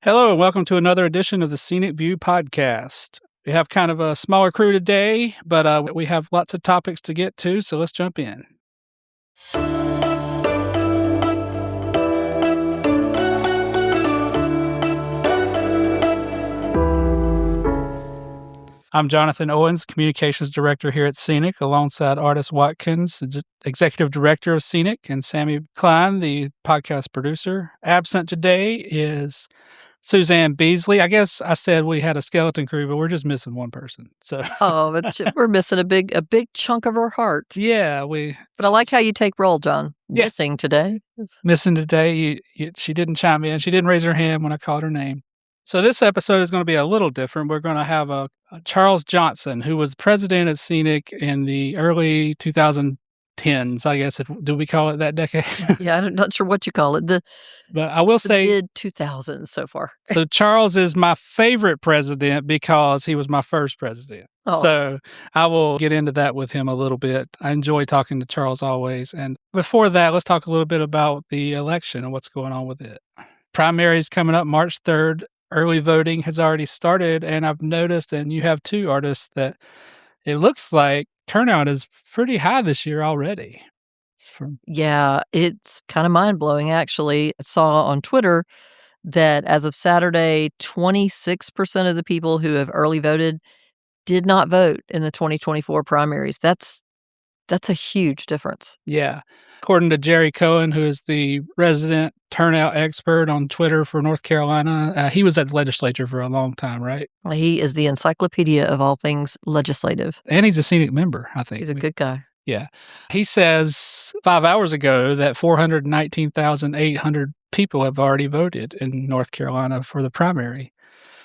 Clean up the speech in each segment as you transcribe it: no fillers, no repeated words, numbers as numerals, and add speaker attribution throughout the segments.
Speaker 1: Hello, and welcome to another edition of the SEANC View Podcast. We have kind of a smaller crew today, but we have lots of topics to get to, so let's jump in. I'm Jonathan Owens, Communications Director here at SEANC, alongside Artis Watkins, the Executive Director of SEANC, and Sammy Klein, the podcast producer. Absent today is Suzanne Beasley. I guess I said we had a skeleton crew, but we're just missing one person. So
Speaker 2: we're missing a big chunk of her heart.
Speaker 1: Yeah,
Speaker 2: But I like how you take roll, John. Yeah. Missing today.
Speaker 1: She didn't chime in. She didn't raise her hand when I called her name. So this episode is going to be a little different. We're going to have a Charles Johnson, who was president of SEANC in the early 2010s, I guess. Do we call it that decade?
Speaker 2: Yeah, I'm not sure what you call it.
Speaker 1: But I will say
Speaker 2: mid-2000s so far.
Speaker 1: So Charles is my favorite president because he was my first president. Oh. So I will get into that with him a little bit. I enjoy talking to Charles always. And before that, let's talk a little bit about the election and what's going on with it. Primaries coming up March 3rd. Early voting has already started, and I've noticed, and you have too, Artis, that it looks like turnout is pretty high this year already.
Speaker 2: Yeah, it's kind of mind-blowing, actually. I saw on Twitter that as of Saturday, 26% of the people who have early voted did not vote in the 2024 primaries. That's a huge difference.
Speaker 1: Yeah. According to Jerry Cohen, who is the resident turnout expert on Twitter for North Carolina, he was at the legislature for a long time, right?
Speaker 2: Well, he is the encyclopedia of all things legislative.
Speaker 1: And he's a SEANC member, I think.
Speaker 2: He's a good guy.
Speaker 1: Yeah. He says 5 hours ago that 419,800 people have already voted in North Carolina for the primary.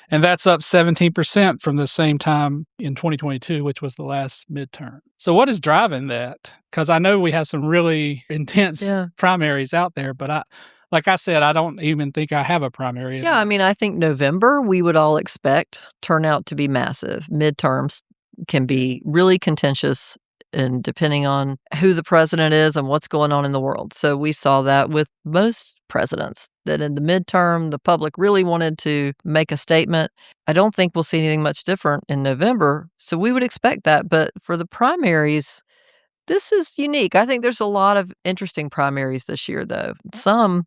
Speaker 1: And that's up 17% from the same time in 2022, which was the last midterm. So what is driving that? Because I know we have some really intense primaries out there, but like I said, I don't even think I have a primary.
Speaker 2: Yeah, I mean, I think November, we would all expect turnout to be massive. Midterms can be really contentious, and depending on who the president is and what's going on in the world. So we saw that with most presidents, that in the midterm, the public really wanted to make a statement. I don't think we'll see anything much different in November. So we would expect that. But for the primaries, this is unique. I think there's a lot of interesting primaries this year, though. Some,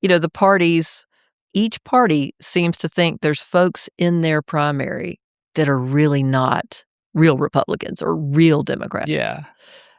Speaker 2: the parties, each party seems to think there's folks in their primary that are really not real Republicans or real Democrats.
Speaker 1: Yeah.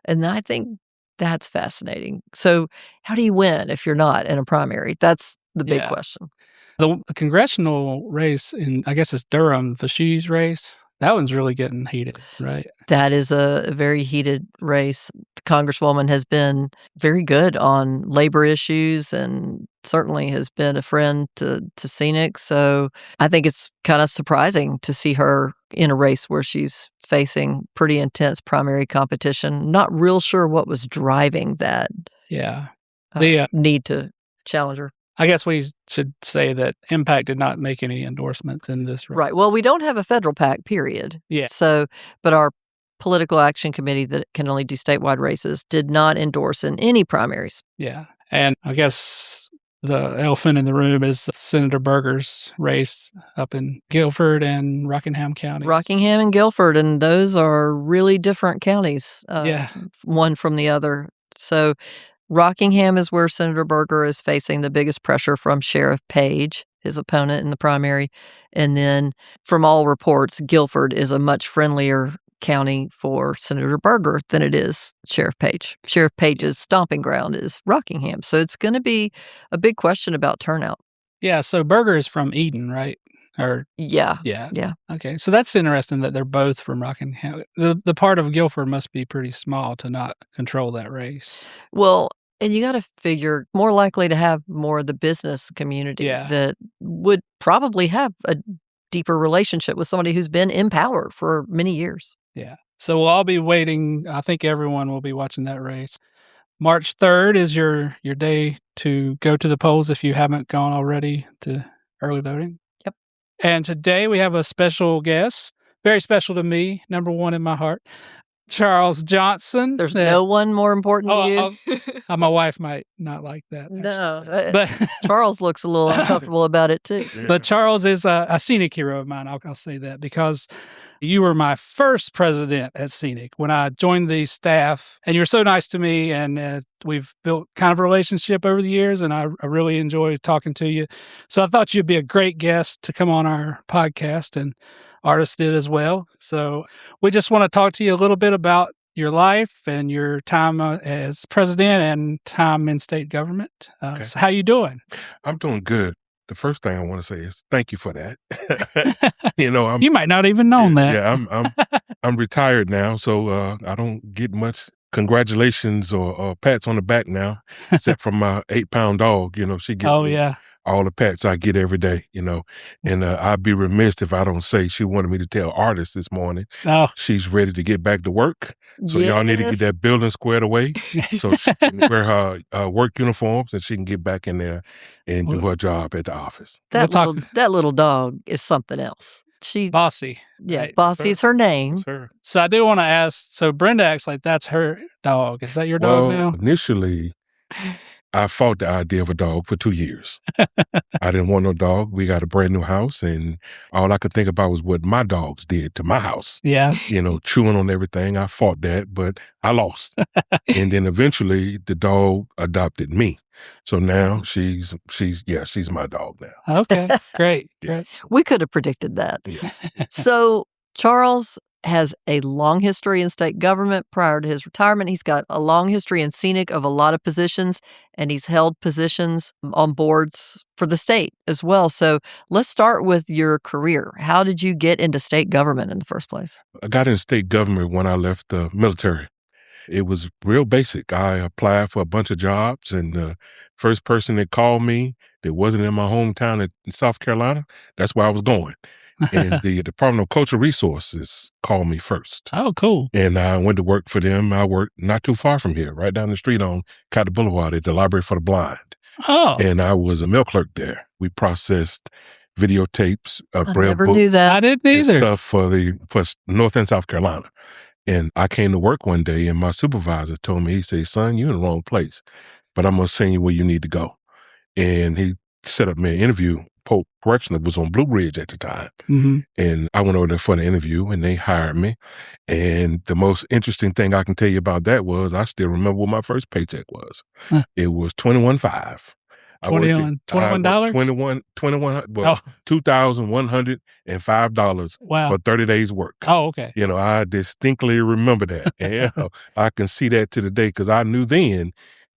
Speaker 2: And I think that's fascinating. So how do you win if you're not in a primary? That's the big question.
Speaker 1: The congressional race in, I guess it's Durham, the Shees race, that one's really getting heated, right?
Speaker 2: That is a very heated race. The Congresswoman has been very good on labor issues and certainly has been a friend to SEANC. So I think it's kind of surprising to see her in a race where she's facing pretty intense primary competition. Not real sure what was driving that need to challenge her.
Speaker 1: I guess we should say that Impact did not make any endorsements in this race.
Speaker 2: Right. Well, we don't have a federal PAC, period.
Speaker 1: Yeah.
Speaker 2: So, but our political action committee that can only do statewide races did not endorse in any primaries.
Speaker 1: Yeah. And I guess the elephant in the room is Senator Berger's race up in Guilford and Rockingham County.
Speaker 2: Rockingham and Guilford, and those are really different counties, one from the other. So Rockingham is where Senator Berger is facing the biggest pressure from Sheriff Page, his opponent in the primary. And then from all reports, Guilford is a much friendlier county for Senator Berger than it is Sheriff Page. Sheriff Page's stomping ground is Rockingham. So it's going to be a big question about turnout.
Speaker 1: Yeah, so Berger is from Eden, right?
Speaker 2: Yeah.
Speaker 1: Okay, so that's interesting that they're both from Rockingham. The part of Guilford must be pretty small to not control that race.
Speaker 2: Well, and you got to figure more likely to have more of the business community that would probably have a deeper relationship with somebody who's been in power for many years.
Speaker 1: Yeah. So we'll all be waiting. I think everyone will be watching that race. March 3rd is your day to go to the polls if you haven't gone already to early voting.
Speaker 2: Yep.
Speaker 1: And today we have a special guest, very special to me, number one in my heart. Charles Johnson.
Speaker 2: There's no one more important to you?
Speaker 1: My wife might not like that.
Speaker 2: No.
Speaker 1: But
Speaker 2: Charles looks a little uncomfortable about it, too.
Speaker 1: But Charles is a scenic hero of mine. I'll say that because you were my first president at SEANC when I joined the staff, and you're so nice to me, and we've built kind of a relationship over the years, and I really enjoy talking to you. So I thought you'd be a great guest to come on our podcast, and artists did as well. So we just want to talk to you a little bit about your life and your time as president and time in state government.
Speaker 3: Okay.
Speaker 1: So how you doing?
Speaker 3: I'm doing good. The first thing I want to say is thank you for that.
Speaker 1: You might not even known that.
Speaker 3: Yeah, I'm retired now, so I don't get much congratulations or pats on the back now, except from my 8-pound dog. She gets all the pats I get every day, and I'd be remiss if I don't say she wanted me to tell artists this morning she's ready to get back to work. So y'all need to get that building squared away so she can wear her work uniforms and she can get back in there and do her job at the office.
Speaker 2: That little dog is something else.
Speaker 1: Bossy.
Speaker 2: Yeah,
Speaker 1: right?
Speaker 2: Bossy's her name.
Speaker 1: So I do want to ask, so Brenda acts like that's her dog. Is that your dog now?
Speaker 3: Initially, I fought the idea of a dog for 2 years. I didn't want no dog. We got a brand new house, and all I could think about was what my dogs did to my house.
Speaker 1: Yeah.
Speaker 3: Chewing on everything. I fought that, but I lost. And then eventually the dog adopted me. So now she's my dog now.
Speaker 1: Okay, great.
Speaker 3: Yeah.
Speaker 2: We could have predicted that.
Speaker 3: Yeah.
Speaker 2: So Charles has a long history in state government. Prior to his retirement, he's got a long history in SEANC of a lot of positions, and he's held positions on boards for the state as well. So let's start with your career. How did you get into state government in the first place?
Speaker 3: I got into state government when I left the military. It was real basic. I applied for a bunch of jobs, and the first person that called me that wasn't in my hometown in South Carolina, that's where I was going. And the Department of Cultural Resources called me first.
Speaker 1: Oh, cool.
Speaker 3: And I went to work for them. I worked not too far from here, right down the street on Cotter Boulevard at the Library for the Blind.
Speaker 1: Oh.
Speaker 3: And I was a mail clerk there. We processed videotapes, braille
Speaker 2: Never
Speaker 3: books,
Speaker 2: knew that.
Speaker 1: I didn't either.
Speaker 3: stuff for North and South Carolina. And I came to work one day, and my supervisor told me, he said, "Son, you're in the wrong place, but I'm going to send you where you need to go." And he set up me an interview. Pope Correctional was on Blue Ridge at the time.
Speaker 1: Mm-hmm.
Speaker 3: And I went over there for the interview, and they hired me. And the most interesting thing I can tell you about that was I still remember what my first paycheck was.
Speaker 1: Huh.
Speaker 3: It was $21.5.
Speaker 1: $21?
Speaker 3: $2,105
Speaker 1: Wow.
Speaker 3: for 30 days work.
Speaker 1: Oh, okay.
Speaker 3: I distinctly remember that. And I can see that to the day because I knew then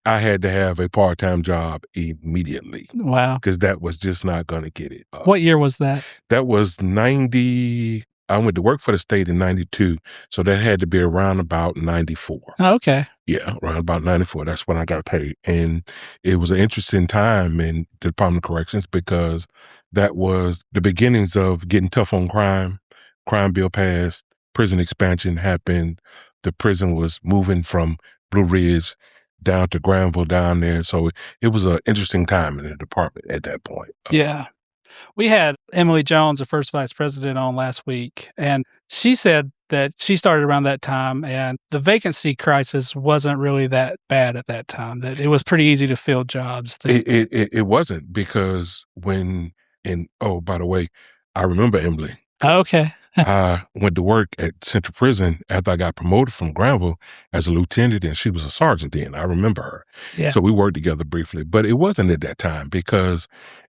Speaker 3: I had to have a part-time job immediately.
Speaker 1: Wow.
Speaker 3: Because that was just not going to get it.
Speaker 1: What year was that?
Speaker 3: That was 90. I went to work for the state in 92. So that had to be around about 94.
Speaker 1: Oh, okay.
Speaker 3: Yeah, around about 94. That's when I got paid. And it was an interesting time in the Department of Corrections because that was the beginnings of getting tough on crime. Crime bill passed. Prison expansion happened. The prison was moving from Blue Ridge down to Granville down there. So it was an interesting time in the department at that point.
Speaker 1: Yeah. We had Emily Jones, the first vice president, on last week, and she said that she started around that time, and the vacancy crisis wasn't really that bad at that time, that it was pretty easy to fill jobs.
Speaker 3: It wasn't because by the way, I remember Emily.
Speaker 1: Okay.
Speaker 3: I went to work at Central Prison after I got promoted from Granville as a lieutenant, and she was a sergeant then. I remember her.
Speaker 1: Yeah.
Speaker 3: So we worked together briefly, but it wasn't at that time because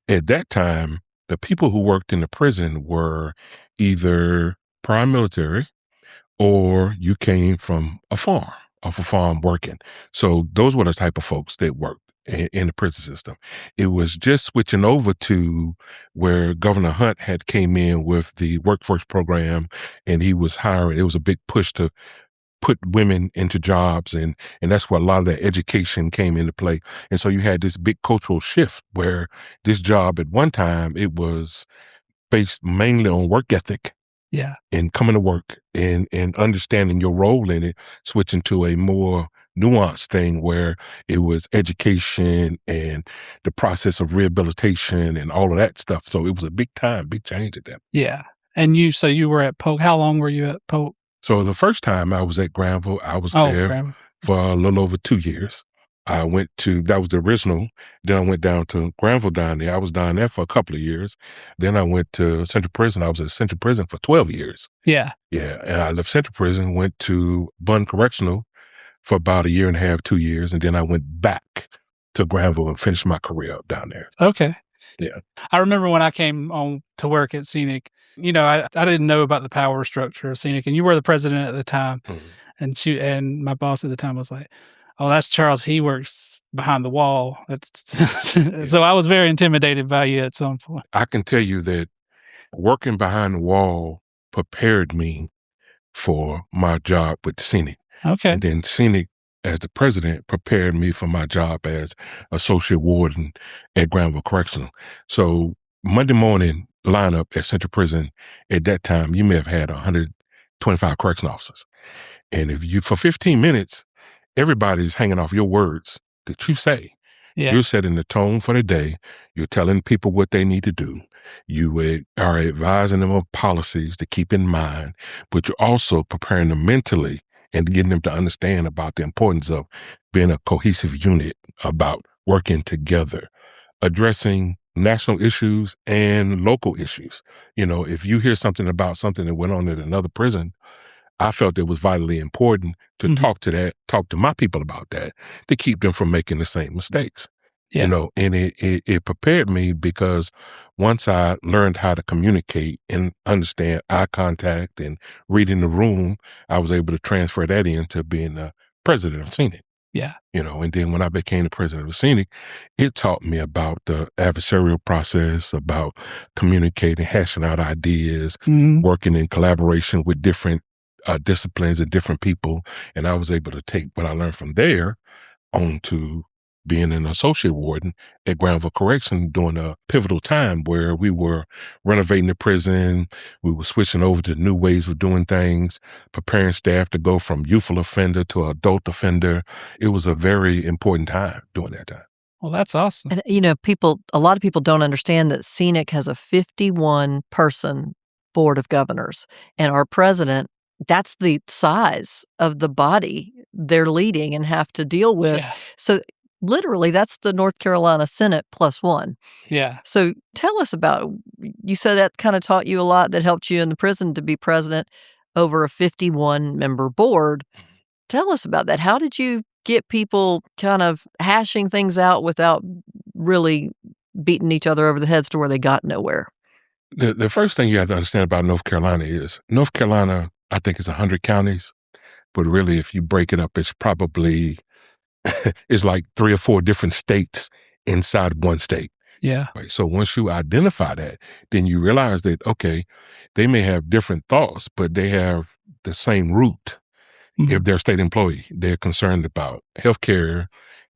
Speaker 3: at that time, the people who worked in the prison were either prior military or you came from off a farm working. So those were the type of folks that worked in the prison system. It was just switching over to where Governor Hunt had came in with the workforce program, and he was hiring. It was a big push to put women into jobs, and that's where a lot of the education came into play. And so you had this big cultural shift where this job at one time, it was based mainly on work ethic.
Speaker 1: Yeah.
Speaker 3: And coming to work and understanding your role in it, switching to a more nuanced thing where it was education and the process of rehabilitation and all of that stuff. So it was a big change at that.
Speaker 1: Yeah. And you were at Polk. How long were you at Polk?
Speaker 3: So the first time I was at Granville, I was there
Speaker 1: Grandma.
Speaker 3: for a little over 2 years. I went to, that was the original. Then I went down to Granville down there. I was down there for a couple of years. Then I went to Central Prison. I was at Central Prison for 12 years.
Speaker 1: Yeah.
Speaker 3: Yeah. And I left Central Prison, went to Bun Correctional for about 1.5 years, 2 years. And then I went back to Granville and finished my career up down there.
Speaker 1: Okay.
Speaker 3: Yeah.
Speaker 1: I remember when I came on to work at SEANC, I didn't know about the power structure of SEANC, and you were the president at the time.
Speaker 3: Mm-hmm.
Speaker 1: And my boss at the time was like, "Oh, that's Charles. He works behind the wall." So I was very intimidated by you at some point.
Speaker 3: I can tell you that working behind the wall prepared me for my job with SEANC.
Speaker 1: Okay.
Speaker 3: And then SEANC, as the president, prepared me for my job as Associate Warden at Granville Correctional. So Monday morning lineup at Central Prison, at that time, you may have had 125 correction officers. And if you, for 15 minutes, everybody's hanging off your words that you say.
Speaker 1: Yeah.
Speaker 3: You're setting the tone for the day. You're telling people what they need to do. You are advising them of policies to keep in mind, but you're also preparing them mentally and getting them to understand about the importance of being a cohesive unit, about working together, addressing national issues and local issues. If you hear something about something that went on at another prison, I felt it was vitally important to talk to my people about that, to keep them from making the same mistakes.
Speaker 1: Yeah.
Speaker 3: And it prepared me because once I learned how to communicate and understand eye contact and reading the room, I was able to transfer that into being the president of SEANC.
Speaker 1: Yeah.
Speaker 3: And then when I became the president of SEANC, it taught me about the adversarial process, about communicating, hashing out ideas, working in collaboration with different disciplines and different people. And I was able to take what I learned from there on to being an associate warden at Granville Correction during a pivotal time where we were renovating the prison. We were switching over to new ways of doing things, preparing staff to go from youthful offender to adult offender. It was a very important time during that time.
Speaker 1: Well, that's awesome.
Speaker 2: And, a lot of people don't understand that SEANC has a 51-person board of governors. And our president, that's the size of the body they're leading and have to deal with.
Speaker 1: Yeah.
Speaker 2: So literally, that's the North Carolina Senate +1.
Speaker 1: Yeah.
Speaker 2: So tell us about, you said that kind of taught you a lot, that helped you in the prison to be president over a 51-member board. Tell us about that. How did you get people kind of hashing things out without really beating each other over the heads to where they got nowhere?
Speaker 3: The first thing you have to understand about North Carolina is North Carolina, I think it's 100 counties, but really if you break it up, it's probably it's like 3 or 4 different states inside one state.
Speaker 1: Yeah.
Speaker 3: Right? So once you identify that, then you realize that, okay, they may have different thoughts, but they have the same root. If they're a state employee, they're concerned about health care,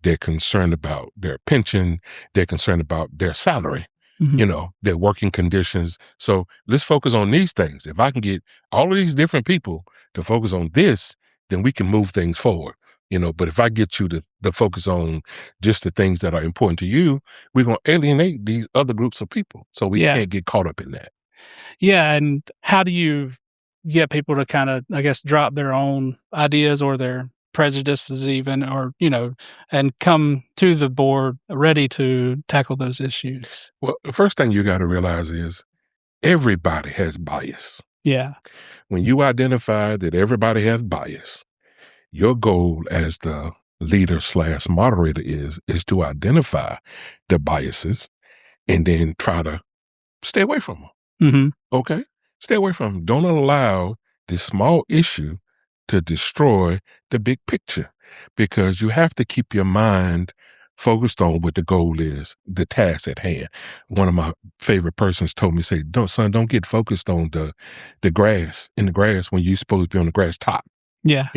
Speaker 3: they're concerned about their pension, they're concerned about their salary, their working conditions. So let's focus on these things. If I can get all of these different people to focus on this, then we can move things forward. But if I get you to focus on just the things that are important to you, we're going to alienate these other groups of people. So we can't get caught up in that.
Speaker 1: Yeah. And how do you get people to kind of, I guess, drop their own ideas or their prejudices even, or, and come to the board ready to tackle those issues?
Speaker 3: Well, the first thing you got to realize is everybody has bias.
Speaker 1: Yeah.
Speaker 3: When you identify that everybody has bias, your goal as the leader/moderator is to identify the biases and then try to stay away from them. Okay? Stay away from them. Don't allow this small issue to destroy the big picture, because you have to keep your mind focused on what the goal is, the task at hand. One of my favorite persons told me, say, don't get focused on the grass when you're supposed to be on the grass top.
Speaker 1: Yeah.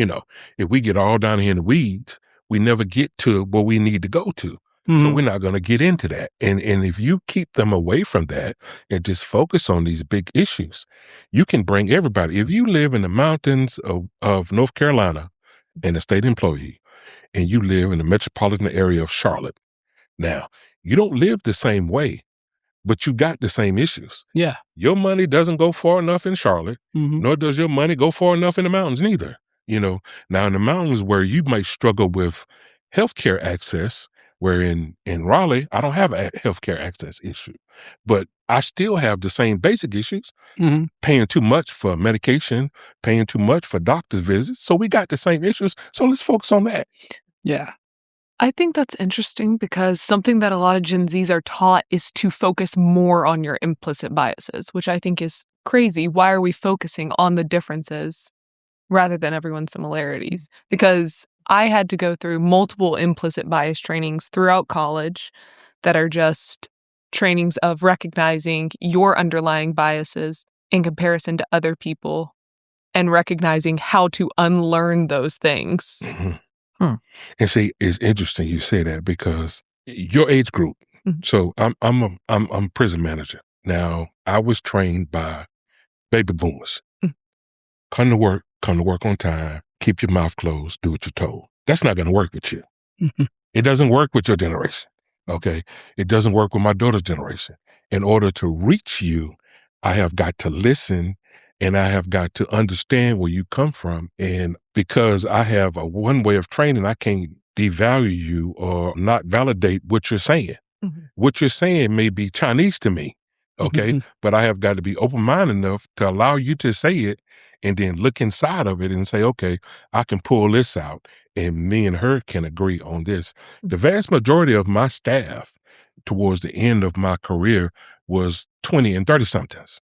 Speaker 3: If we get all down here in the weeds, we never get to where we need to go to. So we're not going to get into that. And if you keep them away from that and just focus on these big issues, you can bring everybody. If you live in the mountains of North Carolina and a state employee, and you live in the metropolitan area of Charlotte, now, you don't live the same way, but you got the same issues.
Speaker 1: Yeah.
Speaker 3: Your money doesn't go far enough in Charlotte, nor does your money go far enough in the mountains neither. Now in the mountains where you might struggle with healthcare access, where in Raleigh, I don't have a healthcare access issue, but I still have the same basic issues, paying too much for medication, paying too much for doctor's visits. So we got the same issues. So let's focus on that.
Speaker 1: Yeah.
Speaker 4: I think that's interesting because something that a lot of Gen Zs are taught is to focus more on your implicit biases, which I think is crazy. Why are we focusing on the differences rather than everyone's similarities? Because I had to go through multiple implicit bias trainings throughout college that are just trainings of recognizing your underlying biases in comparison to other people and recognizing how to unlearn those things.
Speaker 3: And see, it's interesting you say that because your age group. So I'm a prison manager. Now, I was trained by baby boomers. Come to work on time, keep your mouth closed, do what you're told. That's not going to work with you. It doesn't work with your generation. Okay. It doesn't work with my daughter's generation. In order to reach you, I have got to listen and I have got to understand where you come from. And because I have a one way of training, I can't devalue you or not validate what you're saying. What you're saying may be Chinese to me. Okay. But I have got to be open-minded enough to allow you to say it and then look inside of it and say, okay, I can pull this out and me and her can agree on this. The vast majority of my staff towards the end of my career was 20 and 30 somethings.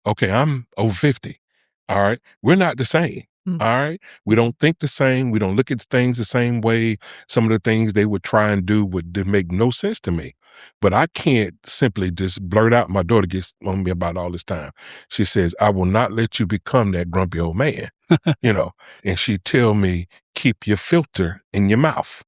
Speaker 3: Okay, I'm over 50. All right. We're not the same. All right. We don't think the same. We don't look at things the same way. Some of the things they would try and do would make no sense to me. But I can't simply just blurt out. My daughter gets on me about all this time. She says, I will not let you become that grumpy old man, and she tell me, keep your filter in your mouth,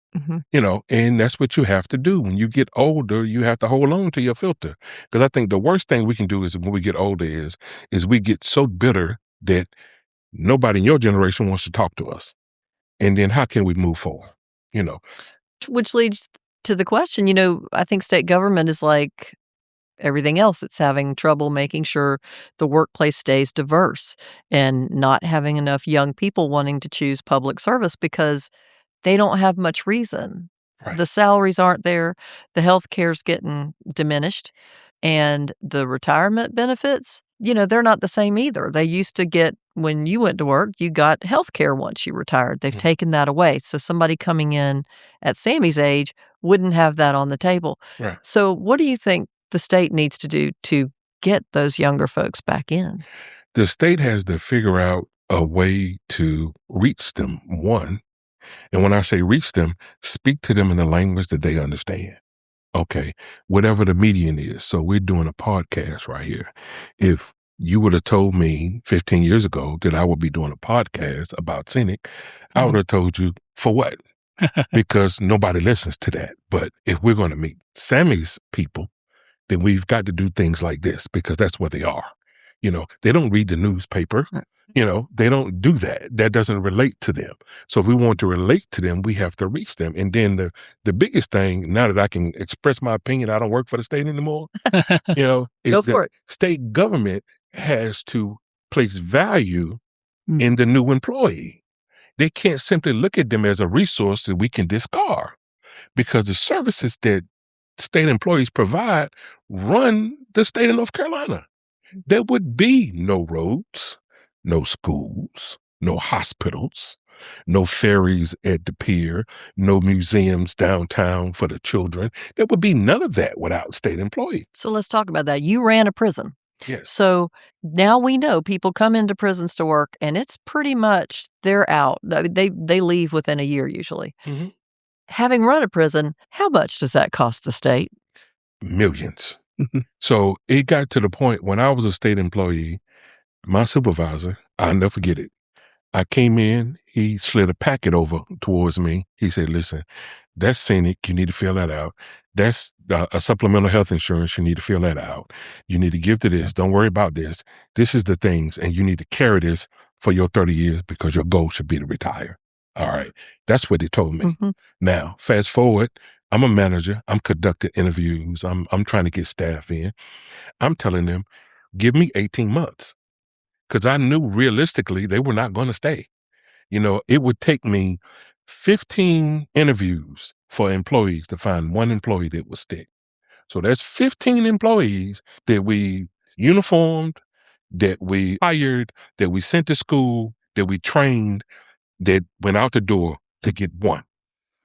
Speaker 3: and that's what you have to do. When you get older, you have to hold on to your filter. Because I think the worst thing we can do is when we get older is we get so bitter that nobody in your generation wants to talk to us. And then how can we move forward?
Speaker 2: Which leads to the question, I think state government is like everything else. It's having trouble making sure the workplace stays diverse and not having enough young people wanting to choose public service because they don't have much reason.
Speaker 3: Right.
Speaker 2: The salaries aren't there. The health care's getting diminished. And the retirement benefits, they're not the same either. They used to get, when you went to work, you got health care once you retired. They've taken that away. So somebody coming in at Sammy's age wouldn't have that on the table.
Speaker 3: Right.
Speaker 2: So what do you think the state needs to do to get those younger folks back in?
Speaker 3: The state has to figure out a way to reach them, one. And when I say reach them, speak to them in the language that they understand. Okay, whatever the median is. So we're doing a podcast right here. If you would have told me 15 years ago that I would be doing a podcast about SEANC, I would have told you, for what? Because nobody listens to that. But if we're going to meet Sammy's people, then we've got to do things like this because that's what they are. They don't read the newspaper. They don't do that. That doesn't relate to them. So if we want to relate to them, we have to reach them. And then the biggest thing, now that I can express my opinion, I don't work for the state anymore, is
Speaker 2: Go for it.
Speaker 3: State government has to place value in the new employee. They can't simply look at them as a resource that we can discard because the services that state employees provide run the state of North Carolina. There would be no roads, no schools, no hospitals, no ferries at the pier, no museums downtown for the children. There would be none of that without state employees.
Speaker 2: So let's talk about that. You ran a prison.
Speaker 3: Yes.
Speaker 2: So now we know people come into prisons to work and it's pretty much they're out. They leave within a year usually. Having run a prison, how much does that cost the state?
Speaker 3: Millions. So it got to the point when I was a state employee, my supervisor, I'll never forget it. I came in, he slid a packet over towards me. He said, listen, that's SEANC. You need to fill that out. That's a supplemental health insurance. You need to fill that out. You need to give to this. Don't worry about this. This is the things, and you need to carry this for your 30 years because your goal should be to retire. All right. That's what they told me. Now, fast forward, I'm a manager. I'm conducting interviews. I'm trying to get staff in. I'm telling them, give me 18 months. Because I knew realistically they were not going to stay. It would take me 15 interviews for employees to find one employee that would stick. So that's 15 employees that we uniformed, that we hired, that we sent to school, that we trained, that went out the door to get one.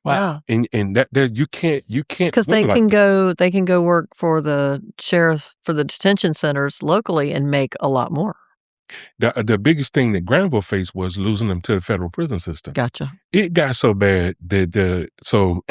Speaker 2: Wow.
Speaker 3: And that you can't
Speaker 2: because they can go work for the sheriff for the detention centers locally and make a lot more.
Speaker 3: The biggest thing that Granville faced was losing them to the federal prison system.
Speaker 2: Gotcha.
Speaker 3: It got so bad that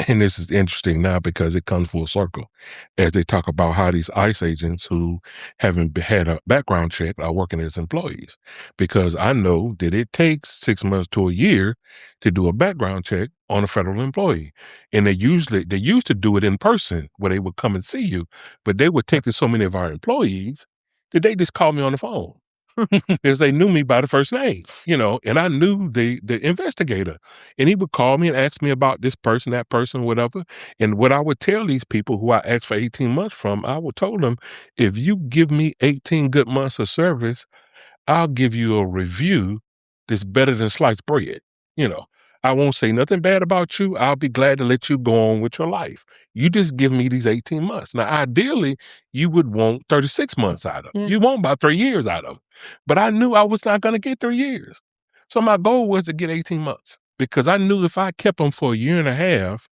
Speaker 3: and this is interesting now because it comes full circle as they talk about how these ICE agents who haven't had a background check are working as employees. Because I know that it takes 6 months to a year to do a background check on a federal employee. And they used to do it in person where they would come and see you, but they would take to so many of our employees that they just called me on the phone. Because they knew me by the first name, and I knew the investigator. And he would call me and ask me about this person, that person, whatever. And what I would tell these people who I asked for 18 months from, I would told them, if you give me 18 good months of service, I'll give you a review that's better than sliced bread. I won't say nothing bad about you. I'll be glad to let you go on with your life. You just give me these 18 months. Now, ideally, you would want 36 months out of it.
Speaker 2: Yeah.
Speaker 3: You want about 3 years out of it. But I knew I was not going to get 3 years. So my goal was to get 18 months because I knew if I kept them for a year and a half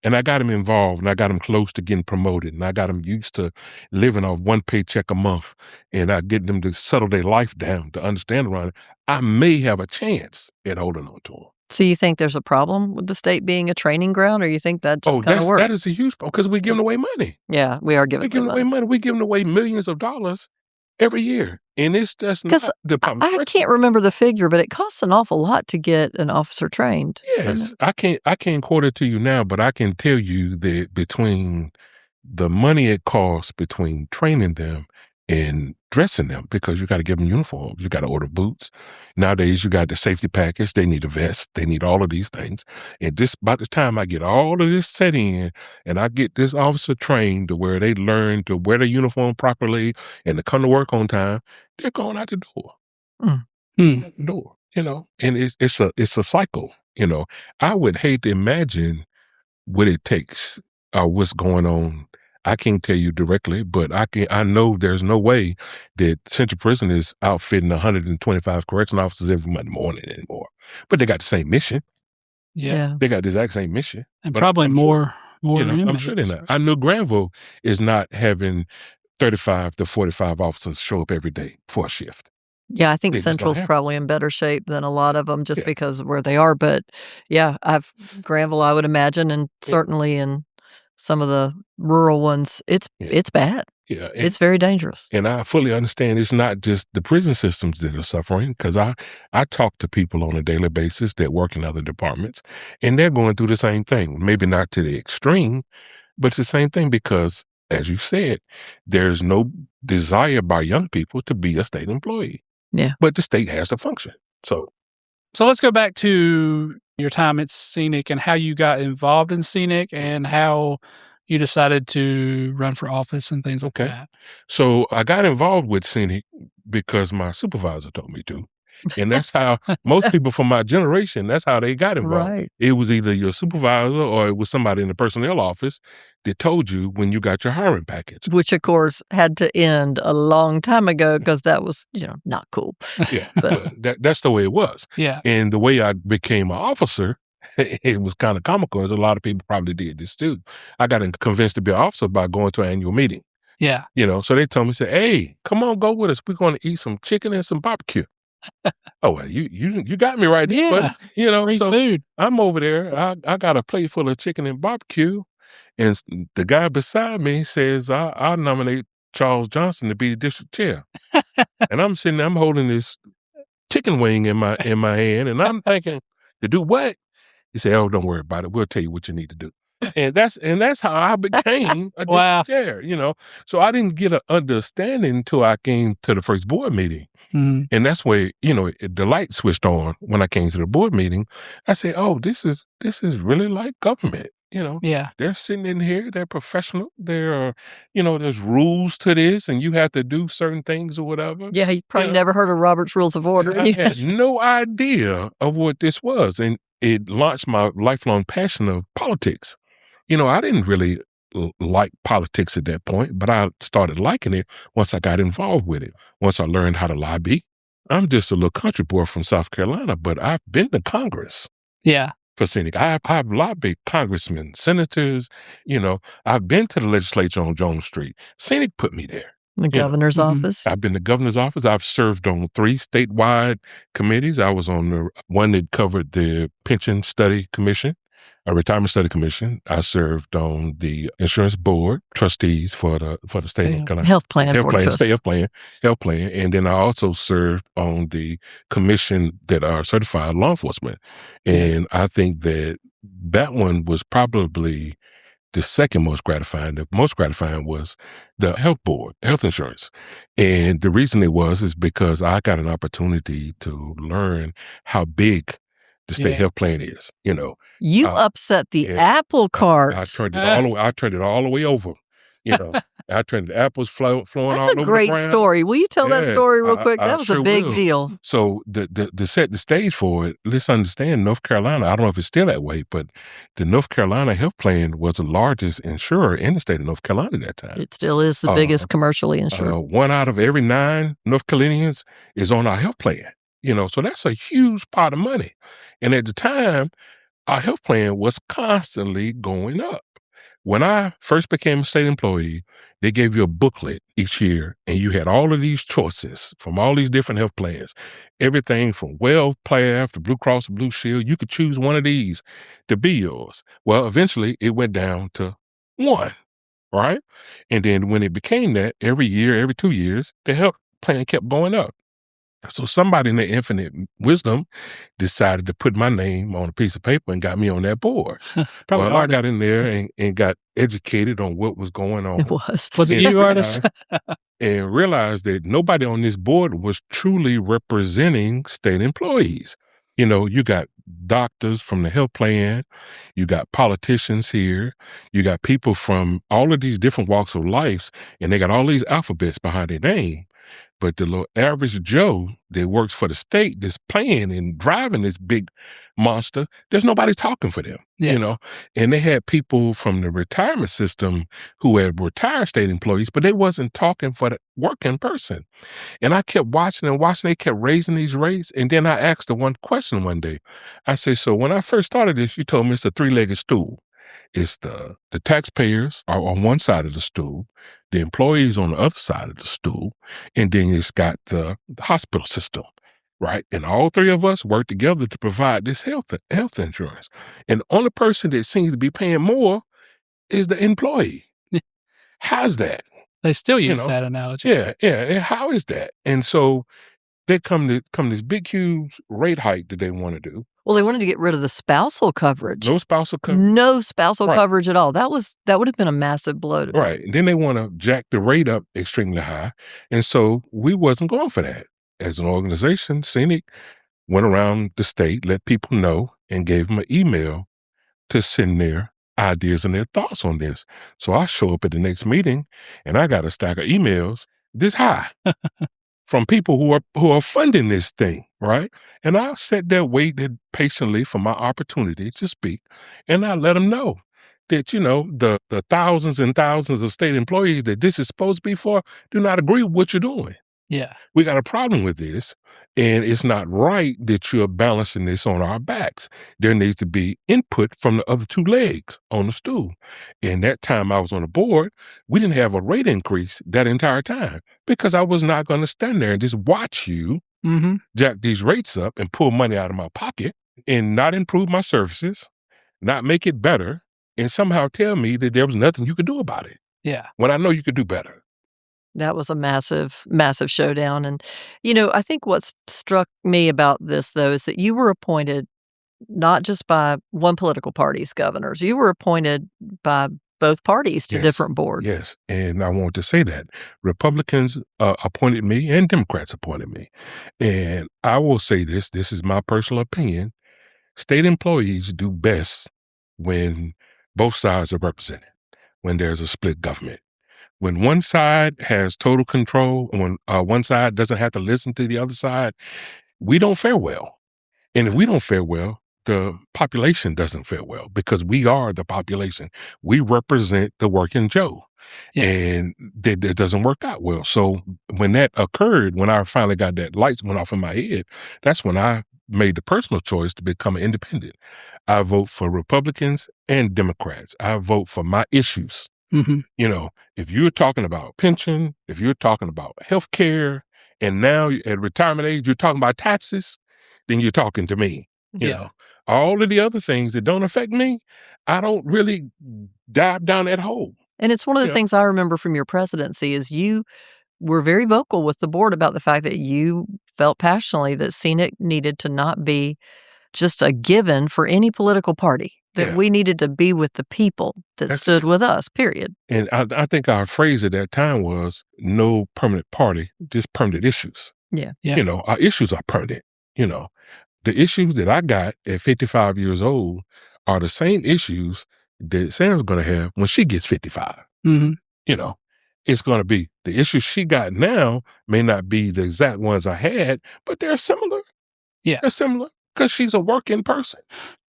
Speaker 3: and I got them involved and I got them close to getting promoted and I got them used to living off one paycheck a month and I get them to settle their life down to understand around it, I may have a chance at holding on to them.
Speaker 2: So you think there's a problem with the state being a training ground, or you think that just kind of works?
Speaker 3: That is a huge problem because we're giving away money.
Speaker 2: Yeah, we are giving
Speaker 3: away money. We're giving away millions of dollars every year. And it's just not the problem.
Speaker 2: I can't remember the figure, but it costs an awful lot to get an officer trained.
Speaker 3: Yes. I can't quote it to you now, but I can tell you that between the money it costs between training them and dressing them, because you got to give them uniforms, you got to order boots. Nowadays, you got the safety package. They need a vest. They need all of these things. And just about the time I get all of this set in and I get this officer trained to where they learn to wear their uniform properly and to come to work on time, they're going out the door. Out the door, and it's a cycle, I would hate to imagine what it takes or what's going on. I can't tell you directly, but I know there's no way that Central Prison is outfitting 125 correctional officers every Monday morning anymore. But they got the same mission.
Speaker 2: Yeah.
Speaker 3: They got the exact same mission.
Speaker 1: And probably more
Speaker 3: I'm sure they're not. I know Granville is not having 35 to 45 officers show up every day for a shift.
Speaker 2: Yeah, I think Central's probably in better shape than a lot of them just because of where they are. But yeah, Granville, I would imagine, and certainly in some of the rural ones, it's bad. Yeah. It's very dangerous.
Speaker 3: And I fully understand it's not just the prison systems that are suffering, because I talk to people on a daily basis that work in other departments, and they're going through the same thing. Maybe not to the extreme, but it's the same thing because, as you said, there's no desire by young people to be a state employee.
Speaker 2: Yeah.
Speaker 3: But the state has to function. So
Speaker 1: let's go back to your time at SEANC and how you got involved in SEANC and how you decided to run for office and things like that.
Speaker 3: So I got involved with SEANC because my supervisor told me to. And that's how most people from my generation, that's how they got involved.
Speaker 2: Right.
Speaker 3: It was either your supervisor or it was somebody in the personnel office that told you when you got your hiring package.
Speaker 2: Which, of course, had to end a long time ago because that was, not cool.
Speaker 3: Yeah, but that's the way it was.
Speaker 1: Yeah.
Speaker 3: And the way I became an officer, it was kind of comical, as a lot of people probably did this too. I got convinced to be an officer by going to an annual meeting.
Speaker 1: Yeah.
Speaker 3: So they told me, hey, come on, go with us. We're going to eat some chicken and some barbecue. Oh, well, you got me right there, but
Speaker 1: free food.
Speaker 3: I'm over there. I got a plate full of chicken and barbecue, and the guy beside me says, "I nominate Charles Johnson to be the district chair." And I'm sitting there, I'm holding this chicken wing in my hand, and I'm thinking, to do what? He said, "Oh, don't worry about it. We'll tell you what you need to do." And that's how I became a district chair. So I didn't get an understanding until I came to the first board meeting. Mm-hmm. And that's where, the light switched on when I came to the board meeting. I said, oh, this is really like government.
Speaker 1: Yeah.
Speaker 3: They're sitting in here. They're professional. There's rules to this, and you have to do certain things or whatever.
Speaker 2: Yeah, you probably never heard of Robert's Rules of Order.
Speaker 3: I had no idea of what this was, and it launched my lifelong passion of politics. I didn't really like politics at that point, but I started liking it once I got involved with it, once I learned how to lobby. I'm just a little country boy from South Carolina, but I've been to Congress.
Speaker 1: Yeah.
Speaker 3: For SEANC. I've lobbied congressmen, senators, I've been to the legislature on Jones Street. SEANC put me there.
Speaker 2: The governor's office.
Speaker 3: I've been to the governor's office. I've served on 3 statewide committees. I was on the one that covered the pension study commission, a retirement study commission. I served on the insurance board, trustees for the state of North Carolina.
Speaker 2: Health plan.
Speaker 3: Health plan. And then I also served on the commission that are certified law enforcement. And I think that one was probably the second most gratifying. The most gratifying was the health board, health insurance. And the reason it was is because I got an opportunity to learn how big the state health plan is.
Speaker 2: You upset the apple cart.
Speaker 3: I turned it all the way over. I turned the apples flowing all over the ground.
Speaker 2: That's a great story. Will you tell that story real quick? That was a big deal.
Speaker 3: So to set the stage for it, let's understand North Carolina, I don't know if it's still that way, but the North Carolina health plan was the largest insurer in the state of North Carolina at that time.
Speaker 2: It still is the biggest commercially insured.
Speaker 3: 1 out of every 9 North Carolinians is on our health plan. So that's a huge pot of money. And at the time, our health plan was constantly going up. When I first became a state employee, they gave you a booklet each year, and you had all of these choices from all these different health plans. Everything from WellPlath to Blue Cross and Blue Shield. You could choose one of these to be yours. Well, eventually, it went down to 1, right? And then when it became that, every year, every 2 years, the health plan kept going up. So somebody in their infinite wisdom decided to put my name on a piece of paper and got me on that board. I got in there and got educated on what was going on.
Speaker 2: It was.
Speaker 1: Was it you, Artis?
Speaker 3: And realized that nobody on this board was truly representing state employees. You got doctors from the health plan, you got politicians here, you got people from all of these different walks of life, and they got all these alphabets behind their name. But the little average Joe that works for the state that's playing and driving this big monster, there's nobody talking for them, And they had people from the retirement system who had retired state employees, but they wasn't talking for the working person. And I kept watching and watching. They kept raising these rates. And then I asked the one question one day. I said, so when I first started this, you told me it's a 3-legged stool. It's the taxpayers are on one side of the stool, the employees on the other side of the stool, and then it's got the hospital system, right? And all 3 of us work together to provide this health insurance. And the only person that seems to be paying more is the employee. How's that?
Speaker 1: They still use that analogy.
Speaker 3: Yeah. How is that? And so they come this big, huge rate hike that they want to do.
Speaker 2: Well, they wanted to get rid of the spousal coverage.
Speaker 3: No spousal coverage.
Speaker 2: No spousal coverage at all. That would have been a massive blow to me.
Speaker 3: Right. And then they want to jack the rate up extremely high. And so we wasn't going for that. As an organization, SEANC went around the state, let people know, and gave them an email to send their ideas and their thoughts on this. So I show up at the next meeting, and I got a stack of emails this high. From people who are funding this thing, right? And I sat there waiting patiently for my opportunity to speak, and I let them know that, the thousands and thousands of state employees that this is supposed to be for do not agree with what you're doing.
Speaker 1: Yeah.
Speaker 3: We got a problem with this, and it's not right that you're balancing this on our backs. There needs to be input from the other 2 legs on the stool. And that time I was on the board, we didn't have a rate increase that entire time because I was not going to stand there and just watch you jack these rates up and pull money out of my pocket and not improve my services, not make it better, and somehow tell me that there was nothing you could do about it.
Speaker 1: Yeah.
Speaker 3: When I know you could do better.
Speaker 2: That was a massive, massive showdown. And, I think what struck me about this, though, is that you were appointed not just by one political party's governors. You were appointed by both parties to different boards.
Speaker 3: Yes, and I want to say that. Republicans appointed me and Democrats appointed me. And I will say this is my personal opinion. State employees do best when both sides are represented when there's a split government. When one side has total control, and when one side doesn't have to listen to the other side, we don't fare well. And if we don't fare well, the population doesn't fare well because we are the population. We represent the working Joe. Yeah. And that doesn't work out well. So when that occurred, when I finally got that lights went off in my head, that's when I made the personal choice to become an independent. I vote for Republicans and Democrats. I vote for my issues. Mm-hmm. You know, if you're talking about pension, if you're talking about health care, and now at retirement age, you're talking about taxes, then you're talking to me. You know, all of the other things that don't affect me, I don't really dive down that hole.
Speaker 2: And it's one of the things I remember from your presidency is you were very vocal with the board about the fact that you felt passionately that SEANC needed to not be just a given for any political party, that we needed to be with the people that stood with us, period.
Speaker 3: And I think our phrase at that time was no permanent party, just permanent issues.
Speaker 2: Yeah.
Speaker 3: You know, our issues are permanent. You know, the issues that I got at 55 years old are the same issues that Sam's going to have when she gets 55. Mm-hmm. You know, it's going to be the issues she got now may not be the exact ones I had, but they're similar.
Speaker 1: Yeah.
Speaker 3: They're similar because she's a working person.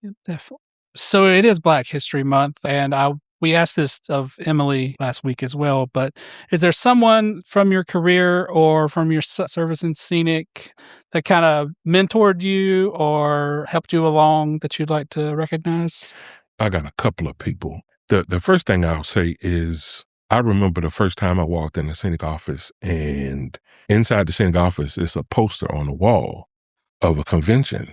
Speaker 1: Yeah, definitely. So it is Black History Month, and we asked this of Emily last week as well, but is there someone from your career or from your service in SEANC that kind of mentored you or helped you along that you'd like to recognize?
Speaker 3: I got a couple of people. The first thing I'll say is I remember the first time I walked in the SEANC office, and inside the SEANC office is a poster on the wall of a convention.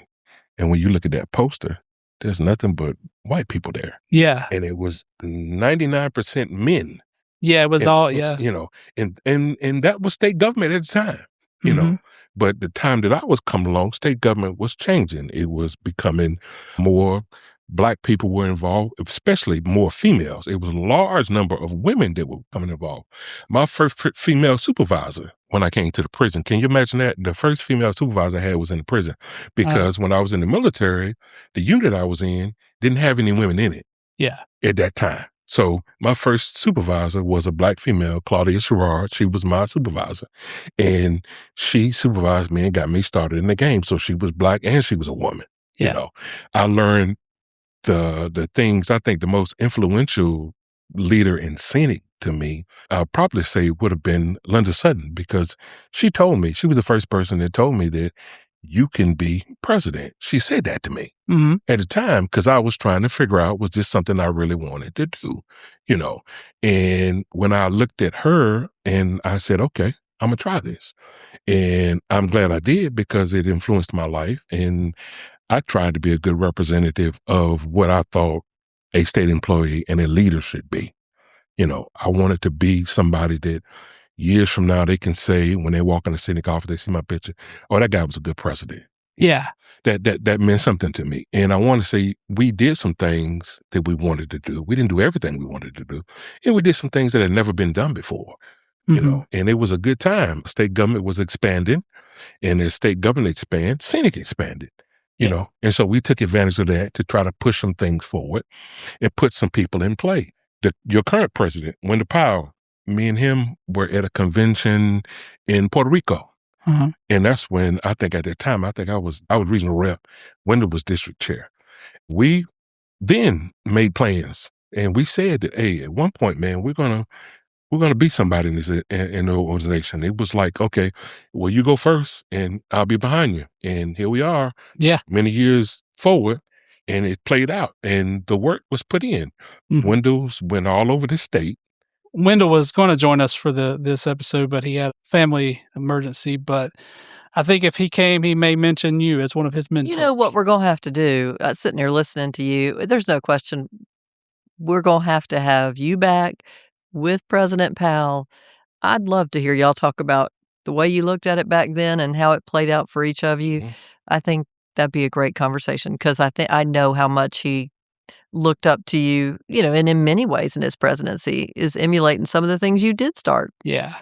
Speaker 3: And when you look at that poster, there's nothing but white people there.
Speaker 1: Yeah.
Speaker 3: And it was 99% men.
Speaker 1: Yeah, it was
Speaker 3: You know, and that was state government at the time, you know. But the time that I was coming along, state government was changing. It was becoming more Black people were involved, especially more females. It was a large number of women that were coming involved. My first female supervisor when I came to the prison, can you imagine that? The first female supervisor I had was in the prison because when I was in the military, the unit I was in didn't have any women in it.
Speaker 1: Yeah.
Speaker 3: At that time. So my first supervisor was a Black female, Claudia Sherrard. She was my supervisor. And she supervised me and got me started in the game. So she was Black and she was a woman.
Speaker 1: Yeah.
Speaker 3: You know, I learned the things. I think the most influential leader in SEANC to me, I'll probably say would have been Linda Sutton, because she told me, she was the first person that told me that you can be president. She said that to me at the time because I was trying to figure out, was this something I really wanted to do, you know? And when I looked at her and I said, okay, I'm going to try this. And I'm glad I did because it influenced my life. And I tried to be a good representative of what I thought a state employee and a leader should be. You know, I wanted to be somebody that years from now they can say when they walk in the SEANC office, they see my picture, oh, that guy was a good president.
Speaker 1: Yeah.
Speaker 3: That meant something to me. And I want to say we did some things that we wanted to do. We didn't do everything we wanted to do. And we did some things that had never been done before, you know, and it was a good time. State government was expanding, and as state government expanded, SEANC expanded. You know, and so we took advantage of that to try to push some things forward and put some people in play. Your current president, Wendell Powell, me and him were at a convention in Puerto Rico. And that's when I think at that time, I was regional rep. Wendell was district chair. We then made plans and we said that, hey, at one point, man, we're going to be somebody in the organization. It was like, okay, well, you go first and I'll be behind you. And here we are.
Speaker 1: Yeah.
Speaker 3: Many years forward, and it played out and the work was put in. Wendell's went all over the state.
Speaker 1: Wendell was going to join us for this episode, but he had a family emergency. But I think if he came, he may mention you as one of his mentors.
Speaker 2: You know what we're going to have to do, sitting here listening to you, there's no question we're going to have you back with President Powell. I'd love to hear y'all talk about the way you looked at it back then and how it played out for each of you. I think that'd be a great conversation because I know how much he looked up to you, you know, and in many ways in his presidency is emulating some of the things you did start.
Speaker 1: Yeah.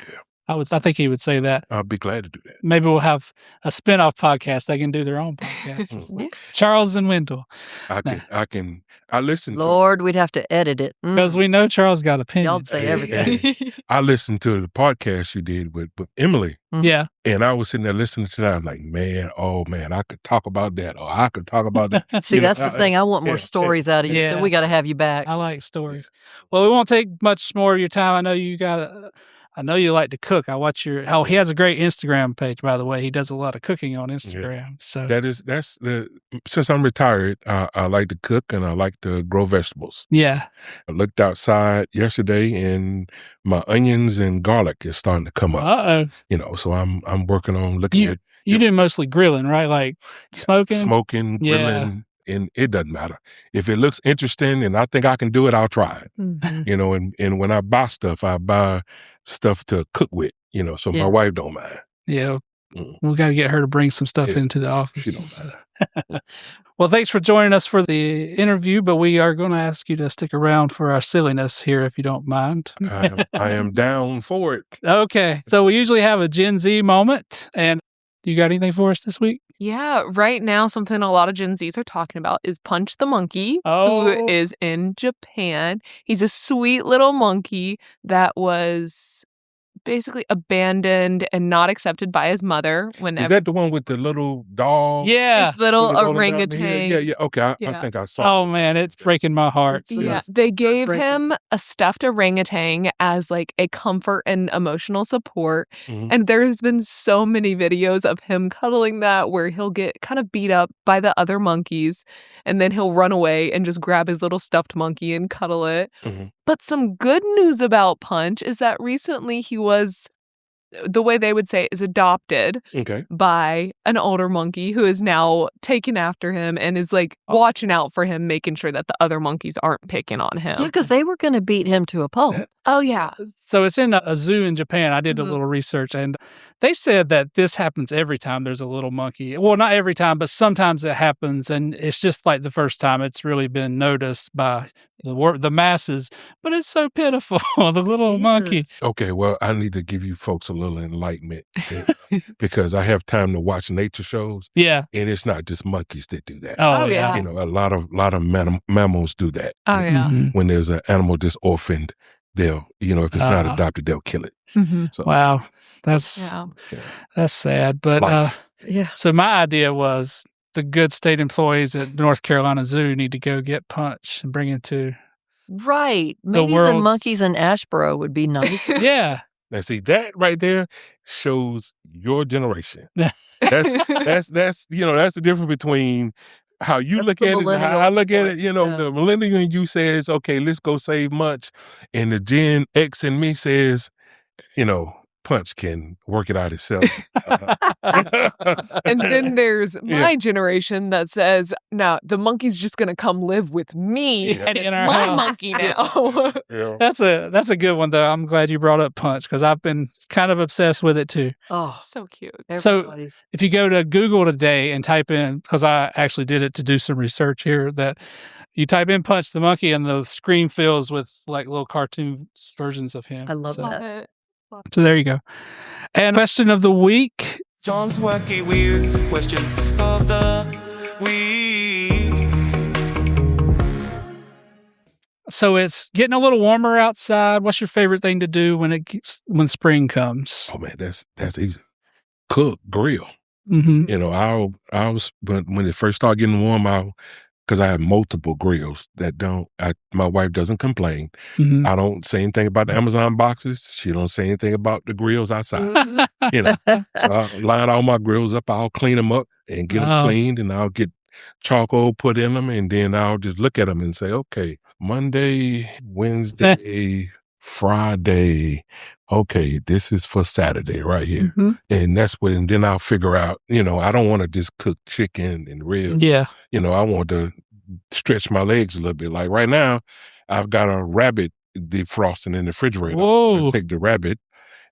Speaker 1: I think he would say that.
Speaker 3: I'll be glad to do that.
Speaker 1: Maybe we'll have a spinoff podcast. They can do their own podcast. Charles and Wendell.
Speaker 3: I listen.
Speaker 2: Lord, we'd have to edit it.
Speaker 1: Because we know Charles got opinions.
Speaker 2: Y'all say everything.
Speaker 3: I listened to the podcast you did with Emily.
Speaker 1: Yeah.
Speaker 3: And I was sitting there listening to that. I'm like, man, I could talk about that, or I could talk about that.
Speaker 2: See, that's the thing. I want more stories out of you, so we got to have you back.
Speaker 1: I like stories. Well, we won't take much more of your time. I know you like to cook. I watch he has a great Instagram page, by the way. He does a lot of cooking on Instagram.
Speaker 3: Yeah.
Speaker 1: So
Speaker 3: since I'm retired, I like to cook and I like to grow vegetables.
Speaker 1: Yeah.
Speaker 3: I looked outside yesterday and my onions and garlic is starting to come up.
Speaker 1: Uh-oh.
Speaker 3: So I'm working on looking at.
Speaker 1: You do mostly grilling, right? Like smoking?
Speaker 3: Smoking, grilling. And it doesn't matter. If it looks interesting and I think I can do it, I'll try it. Mm-hmm. And when I buy stuff to cook with, so my wife don't mind.
Speaker 1: Yeah. We got to get her to bring some stuff into the office.
Speaker 3: She don't mind.
Speaker 1: Well, thanks for joining us for the interview, but we are going to ask you to stick around for our silliness here, if you don't mind.
Speaker 3: I am down for it.
Speaker 1: Okay. So we usually have a Gen Z moment, and you got anything for us this week?
Speaker 4: Yeah, right now, something a lot of Gen Zs are talking about is Punch the Monkey, who is in Japan. He's a sweet little monkey that was basically abandoned and not accepted by his mother.
Speaker 3: Is that the one with the little dog?
Speaker 1: Yeah.
Speaker 4: His little orangutan.
Speaker 3: Yeah. Okay, I think I saw it.
Speaker 1: Oh, man, it's breaking my heart.
Speaker 4: Yeah, they gave him a stuffed orangutan as like a comfort and emotional support. Mm-hmm. And there's been so many videos of him cuddling that where he'll get kind of beat up by the other monkeys and then he'll run away and just grab his little stuffed monkey and cuddle it. Mm-hmm. But some good news about Punch is that recently he was, the way they would say it, is adopted by an older monkey who is now taken after him and is like watching out for him, making sure that the other monkeys aren't picking on him.
Speaker 2: Yeah, because they were going to beat him to a pulp.
Speaker 4: Oh, yeah.
Speaker 1: So it's in a zoo in Japan. I did a little research, and they said that this happens every time there's a little monkey. Well, not every time, but sometimes it happens, and it's just like the first time it's really been noticed by the masses. But it's so pitiful, the little monkey.
Speaker 3: Okay, well, I need to give you folks a little enlightenment because I have time to watch nature shows.
Speaker 1: Yeah,
Speaker 3: and it's not just monkeys that do that.
Speaker 1: Oh yeah.
Speaker 3: A lot of mammals do that.
Speaker 4: Oh yeah.
Speaker 3: When there's an animal that's orphaned, they'll, if it's not adopted, they'll kill it.
Speaker 1: Mm-hmm. So, wow. That's sad. But so my idea was the good state employees at North Carolina Zoo need to go get Punch and bring him to
Speaker 2: maybe the monkeys in Asheboro would be nice.
Speaker 1: Yeah.
Speaker 3: Now see, that right there shows your generation. That's the difference between how you look at it and how I look at it. The millennial in you says, okay, let's go save Munch. And the Gen X in me says, Punch can work it out itself.
Speaker 4: And then there's my generation that says, no, the monkey's just going to come live with me and it's my monkey now.
Speaker 1: That's a good one, though. I'm glad you brought up Punch because I've been kind of obsessed with it, too.
Speaker 4: Oh, so cute.
Speaker 1: So if you go to Google today and type in, because I actually did it to do some research here, that you type in Punch the monkey and the screen fills with like little cartoon versions of him.
Speaker 2: I love that.
Speaker 1: So there you go. And question of the week.
Speaker 5: John's wacky weird question of the week.
Speaker 1: So it's getting a little warmer outside. What's your favorite thing to do when spring comes?
Speaker 3: Oh man, that's easy. Cook, grill.
Speaker 1: Mm-hmm.
Speaker 3: When it first started getting warm, because I have multiple grills my wife doesn't complain. Mm-hmm. I don't say anything about the Amazon boxes. She don't say anything about the grills outside. So I line all my grills up. I'll clean them up and get them cleaned, and I'll get charcoal put in them, and then I'll just look at them and say, okay, Monday, Wednesday, Friday. Okay, this is for Saturday right here. Mm-hmm. And then I'll figure out, I don't want to just cook chicken and ribs.
Speaker 1: Yeah.
Speaker 3: I want to stretch my legs a little bit. Like right now, I've got a rabbit defrosting in the refrigerator.
Speaker 1: Whoa.
Speaker 3: I take the rabbit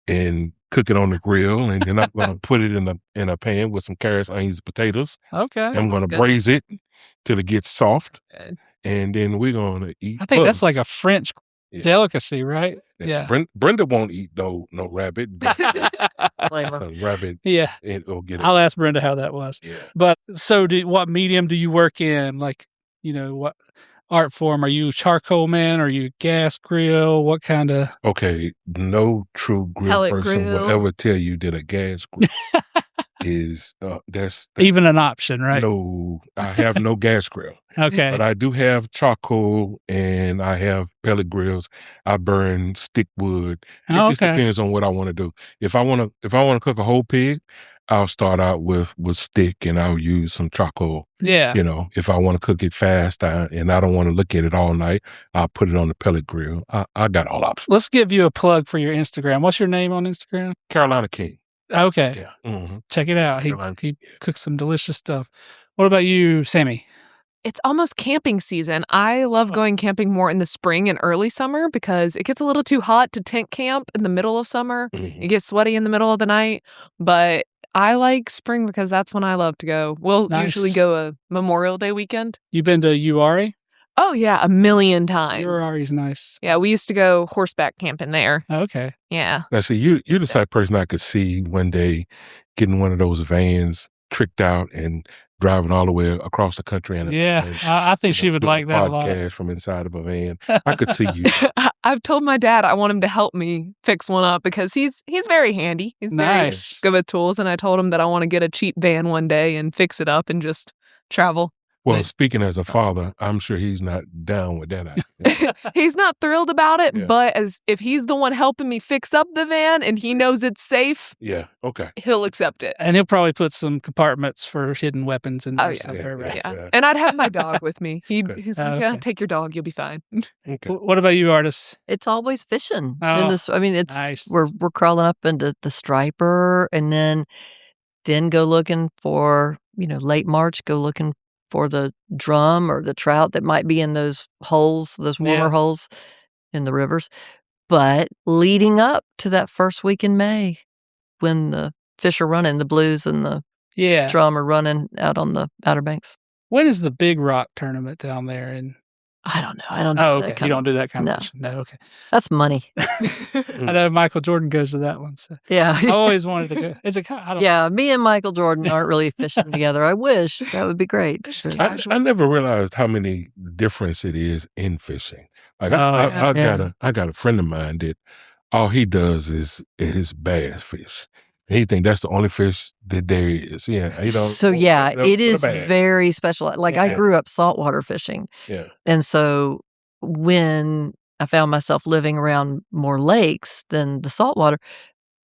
Speaker 3: and cook it on the grill, and then I'm going to put it in a pan with some carrots, onions, potatoes.
Speaker 1: Okay.
Speaker 3: I'm going to braise it till it gets soft. And then we're going to eat
Speaker 1: I think
Speaker 3: bugs.
Speaker 1: that's like a French delicacy, right? Yeah.
Speaker 3: Brenda won't eat no rabbit.
Speaker 2: Blame her.
Speaker 3: Some rabbit.
Speaker 1: Yeah.
Speaker 3: Or get it.
Speaker 1: I'll ask Brenda how that was.
Speaker 3: Yeah.
Speaker 1: But so what medium do you work in? Like, what art form? Are you charcoal man? Are you gas grill? What kind of?
Speaker 3: Okay, no true grill
Speaker 4: Pellet
Speaker 3: person
Speaker 4: grill.
Speaker 3: will ever tell you that a gas grill is that's
Speaker 1: Even an option, right?
Speaker 3: No, I have no gas grill.
Speaker 1: Okay.
Speaker 3: But I do have charcoal and I have pellet grills. I burn stick wood. It just depends on what I want to do. If I want to cook a whole pig, I'll start out with stick and I'll use some charcoal.
Speaker 1: Yeah.
Speaker 3: If I want to cook it fast and I don't want to look at it all night, I'll put it on the pellet grill. I got all options.
Speaker 1: Let's give you a plug for your Instagram. What's your name on Instagram?
Speaker 3: Carolina King.
Speaker 1: Okay.
Speaker 3: Yeah. Mm-hmm.
Speaker 1: Check it out. He cooks some delicious stuff. What about you, Sammy?
Speaker 4: It's almost camping season. I love going camping more in the spring and early summer because it gets a little too hot to tent camp in the middle of summer.
Speaker 3: Mm-hmm.
Speaker 4: It gets sweaty in the middle of the night. But I like spring because that's when I love to go. We'll usually go a Memorial Day weekend.
Speaker 1: You been to Uwharrie?
Speaker 4: Oh, yeah, 1,000,000 times.
Speaker 1: Uwharrie's nice.
Speaker 4: Yeah, we used to go horseback camping there.
Speaker 1: Okay.
Speaker 4: Yeah.
Speaker 3: Now, see, you're the type of person I could see one day getting one of those vans tricked out and driving all the way across the country.
Speaker 1: I think she would like that a lot.
Speaker 3: Podcast from inside of a van. I could see you.
Speaker 4: I've told my dad I want him to help me fix one up because he's very handy. He's very good with tools. And I told him that I want to get a cheap van one day and fix it up and just travel.
Speaker 3: Well, speaking as a father, I'm sure he's not down with that idea.
Speaker 4: He's not thrilled about it, but if he's the one helping me fix up the van and he knows it's safe, he'll accept it.
Speaker 1: And he'll probably put some compartments for hidden weapons in there.
Speaker 4: Yeah. And I'd have my dog with me. He's like, take your dog, you'll be fine.
Speaker 1: Okay. What about you, artists?
Speaker 2: It's always fishing.
Speaker 1: Oh,
Speaker 2: it's
Speaker 1: nice.
Speaker 2: We're crawling up into the striper and then go looking for, late March, go looking for the drum or the trout that might be in those holes, those warmer holes in the rivers. But leading up to that first week in May, when the fish are running, the blues and the drum are running out on the Outer Banks.
Speaker 1: When is the Big Rock tournament down there?
Speaker 2: I don't know. I don't know.
Speaker 1: Oh, okay. You don't do that kind of fishing? No, okay.
Speaker 2: That's money.
Speaker 1: I know Michael Jordan goes to that one. So.
Speaker 2: Yeah.
Speaker 1: I always wanted to go. Is it?
Speaker 2: Me and Michael Jordan aren't really fishing together. I wish. That would be great.
Speaker 3: I never realized how many difference it is in fishing. Like I got a friend of mine that all he does is bass fish. He think that's the only fish that there is. Yeah.
Speaker 2: So it is very special. Like I grew up saltwater fishing.
Speaker 3: Yeah.
Speaker 2: And so when I found myself living around more lakes than the saltwater,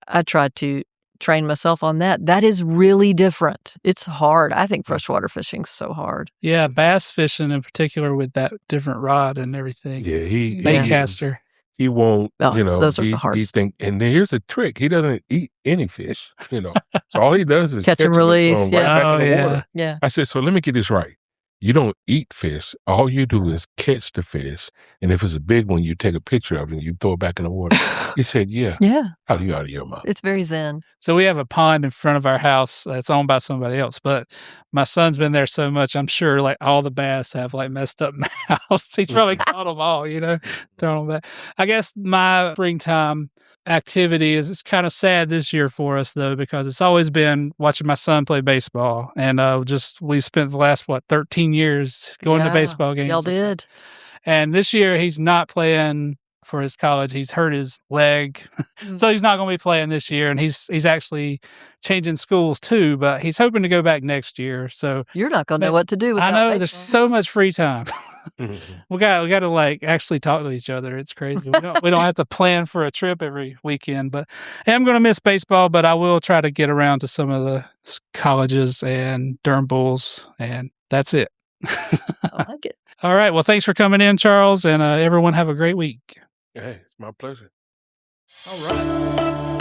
Speaker 2: I tried to train myself on that. That is really different. It's hard. I think freshwater fishing's so hard.
Speaker 1: Yeah, bass fishing in particular with that different rod and everything.
Speaker 3: Yeah,
Speaker 1: baitcaster.
Speaker 3: He won't,
Speaker 2: those are the hardest.
Speaker 3: And then here's a trick. He doesn't eat any fish, So all he does is
Speaker 2: catch and release.
Speaker 3: Right back in the water.
Speaker 2: Yeah.
Speaker 3: I said, so let me get this right. You don't eat fish. All you do is catch the fish. And if it's a big one, you take a picture of it and you throw it back in the water. He said, yeah. How do you out of your mouth?
Speaker 2: It's very zen.
Speaker 1: So we have a pond in front of our house that's owned by somebody else. But my son's been there so much, I'm sure like all the bass have like messed up mouths. He's probably caught them all, thrown them back. I guess my springtime activity it's kind of sad this year for us though, because it's always been watching my son play baseball. And we spent the last 13 years going to baseball games.
Speaker 2: Y'all did.
Speaker 1: And this year he's not playing for his college. He's hurt his leg. So he's not going to be playing this year. And he's actually changing schools too, but he's hoping to go back next year. So
Speaker 2: you're not going to know what to do with
Speaker 1: I know
Speaker 2: baseball.
Speaker 1: There's so much free time. We got to like actually talk to each other. It's crazy. We don't have to plan for a trip every weekend, but I'm going to miss baseball, but I will try to get around to some of the colleges and Durham Bulls, and that's it.
Speaker 2: I like it.
Speaker 1: All right. Well, thanks for coming in, Charles, and everyone have a great week.
Speaker 3: Hey, it's my pleasure.
Speaker 1: All right.